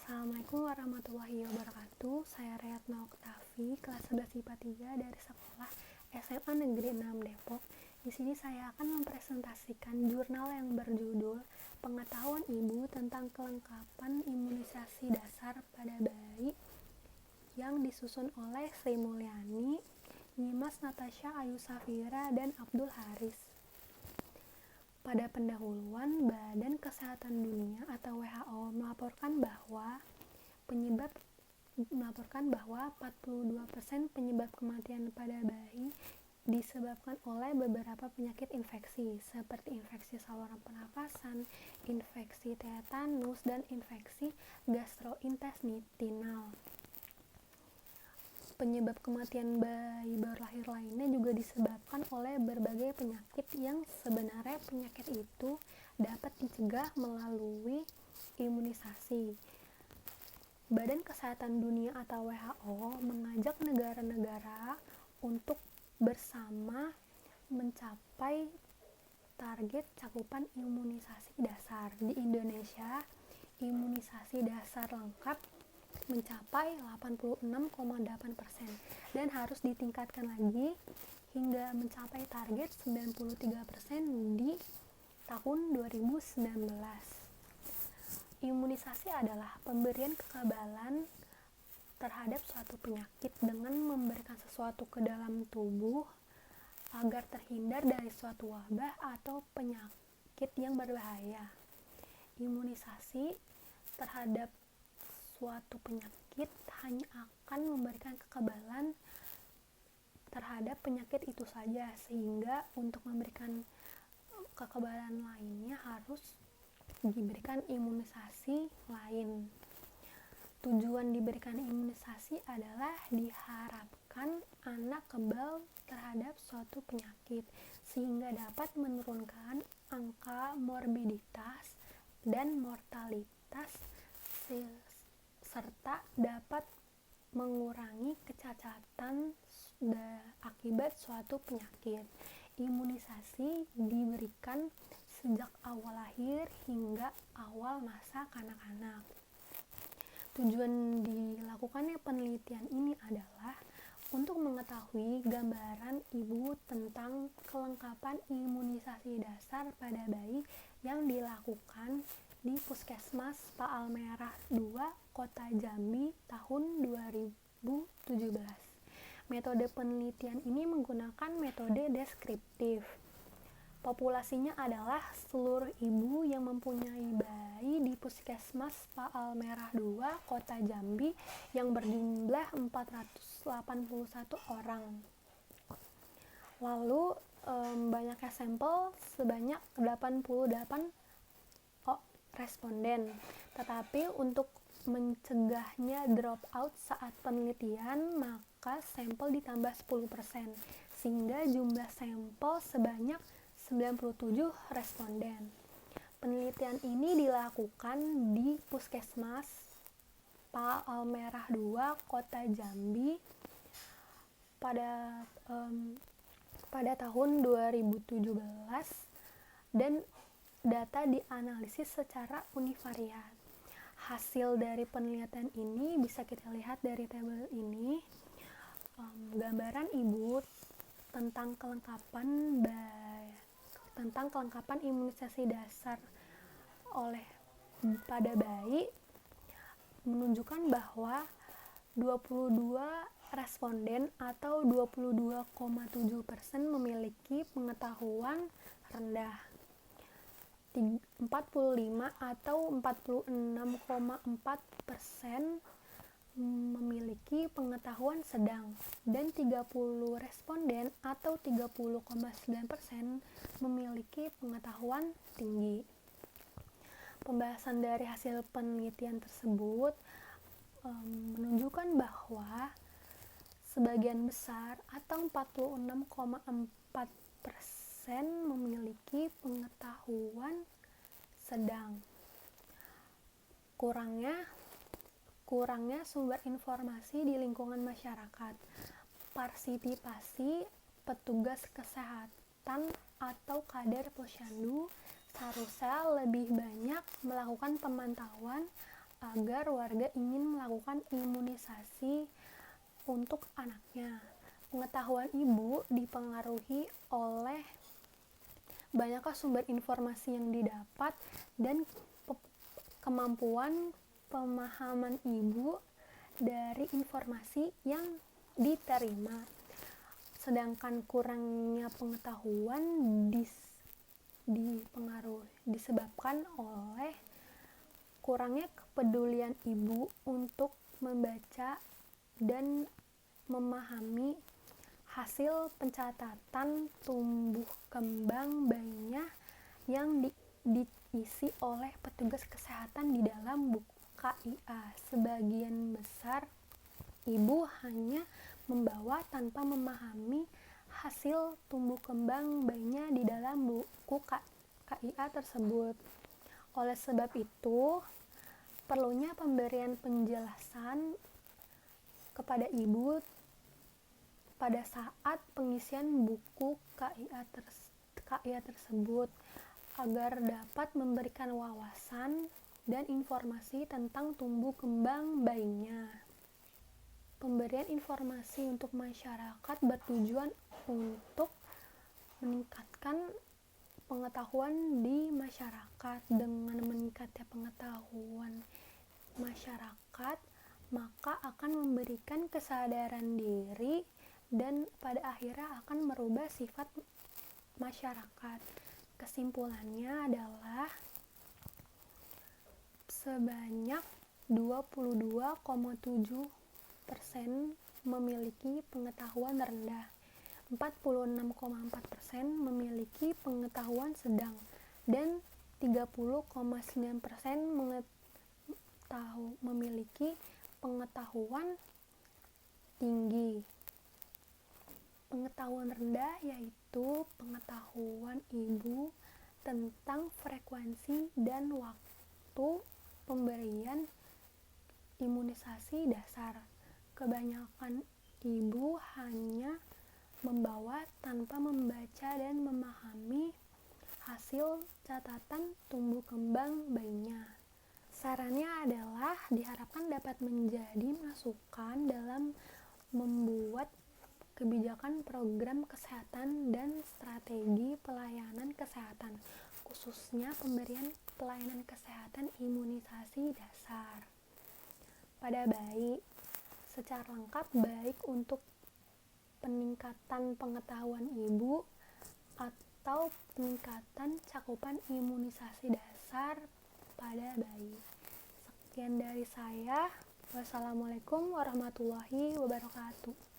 Assalamualaikum warahmatullahi wabarakatuh. Saya Rayatna Oktavi, kelas 11 IPA 3 dari sekolah SMA Negeri 6 Depok. Di sini saya akan mempresentasikan jurnal yang berjudul Pengetahuan Ibu tentang Kelengkapan Imunisasi Dasar pada Bayi yang disusun oleh Sri Mulyani, Nyimas Natasha Ayu Safira, dan Abdul Haris. Pada pendahuluan, Badan Kesehatan Dunia atau WHO melaporkan bahwa 42% penyebab kematian pada bayi disebabkan oleh beberapa penyakit infeksi seperti infeksi saluran pernafasan, infeksi tetanus, dan infeksi gastrointestinal. Penyebab kematian bayi baru lahir lainnya juga disebabkan oleh berbagai penyakit yang sebenarnya penyakit itu dapat dicegah melalui imunisasi. Badan Kesehatan Dunia atau WHO mengajak negara-negara untuk bersama mencapai target cakupan imunisasi dasar. Di Indonesia, imunisasi dasar lengkap mencapai 86,8% dan harus ditingkatkan lagi hingga mencapai target 93% di tahun 2019. Imunisasi adalah pemberian kekebalan terhadap suatu penyakit dengan memberikan sesuatu ke dalam tubuh agar terhindar dari suatu wabah atau penyakit yang berbahaya. Imunisasi terhadap suatu penyakit hanya akan memberikan kekebalan terhadap penyakit itu saja, sehingga untuk memberikan kekebalan lainnya harus diberikan imunisasi lain. Tujuan diberikan imunisasi adalah diharapkan anak kebal terhadap suatu penyakit sehingga dapat menurunkan angka morbiditas dan mortalitas serta dapat mengurangi kecacatan akibat suatu penyakit. Imunisasi diberikan sejak awal lahir hingga awal masa kanak-kanak. Tujuan dilakukannya penelitian ini adalah untuk mengetahui gambaran ibu tentang kelengkapan imunisasi dasar pada bayi yang dilakukan di Puskesmas Palmerah 2, Kota Jambi tahun 2017. Metode penelitian ini menggunakan metode deskriptif. Populasinya adalah seluruh ibu yang mempunyai bayi di Puskesmas Palmerah 2, Kota Jambi yang berjumlah 481 orang. Lalu banyaknya sampel sebanyak 88 responden, tetapi untuk mencegahnya drop out saat penelitian maka sampel ditambah 10% sehingga jumlah sampel sebanyak 97 responden. Penelitian ini dilakukan di Puskesmas Palmerah 2, Kota Jambi pada tahun 2017 dan data dianalisis secara univariat. Hasil dari penelitian ini bisa kita lihat dari tabel ini. Gambaran ibu tentang kelengkapan imunisasi dasar pada bayi menunjukkan bahwa 22 responden atau 22,7% memiliki pengetahuan rendah. 45 atau 46,4% memiliki pengetahuan sedang dan 30 responden atau 30,9% memiliki pengetahuan tinggi. Pembahasan dari hasil penelitian tersebut menunjukkan bahwa sebagian besar atau 46,4% memiliki pengetahuan sedang. Kurangnya sumber informasi di lingkungan masyarakat. Partisipasi petugas kesehatan atau kader posyandu seharusnya lebih banyak melakukan pemantauan agar warga ingin melakukan imunisasi untuk anaknya. Pengetahuan ibu dipengaruhi oleh banyaknya sumber informasi yang didapat dan kemampuan pemahaman ibu dari informasi yang diterima. Sedangkan kurangnya pengetahuan disebabkan oleh kurangnya kepedulian ibu untuk membaca dan memahami hasil pencatatan tumbuh kembang bayinya yang diisi oleh petugas kesehatan di dalam buku KIA. Sebagian besar ibu hanya membawa tanpa memahami hasil tumbuh kembang bayinya di dalam buku KIA tersebut. Oleh sebab itu, perlunya pemberian penjelasan kepada ibu pada saat pengisian buku KIA tersebut agar dapat memberikan wawasan dan informasi tentang tumbuh kembang bayinya. Pemberian informasi untuk masyarakat bertujuan untuk meningkatkan pengetahuan di masyarakat. Dengan meningkatnya pengetahuan masyarakat, maka akan memberikan kesadaran diri dan pada akhirnya akan merubah sifat masyarakat. Kesimpulannya adalah sebanyak 22,7% memiliki pengetahuan rendah, 46,4% memiliki pengetahuan sedang, dan 30,9% memiliki pengetahuan tinggi. Pengetahuan rendah yaitu pengetahuan ibu tentang frekuensi dan waktu pemberian imunisasi dasar. Kebanyakan ibu hanya membawa tanpa membaca dan memahami hasil catatan tumbuh kembang bayinya. Sarannya adalah diharapkan dapat menjadi masukan dalam membuat kebijakan program kesehatan dan strategi pelayanan kesehatan, khususnya pemberian pelayanan kesehatan imunisasi dasar pada bayi secara lengkap, baik untuk peningkatan pengetahuan ibu atau peningkatan cakupan imunisasi dasar pada bayi. Sekian dari saya. Wassalamualaikum warahmatullahi wabarakatuh.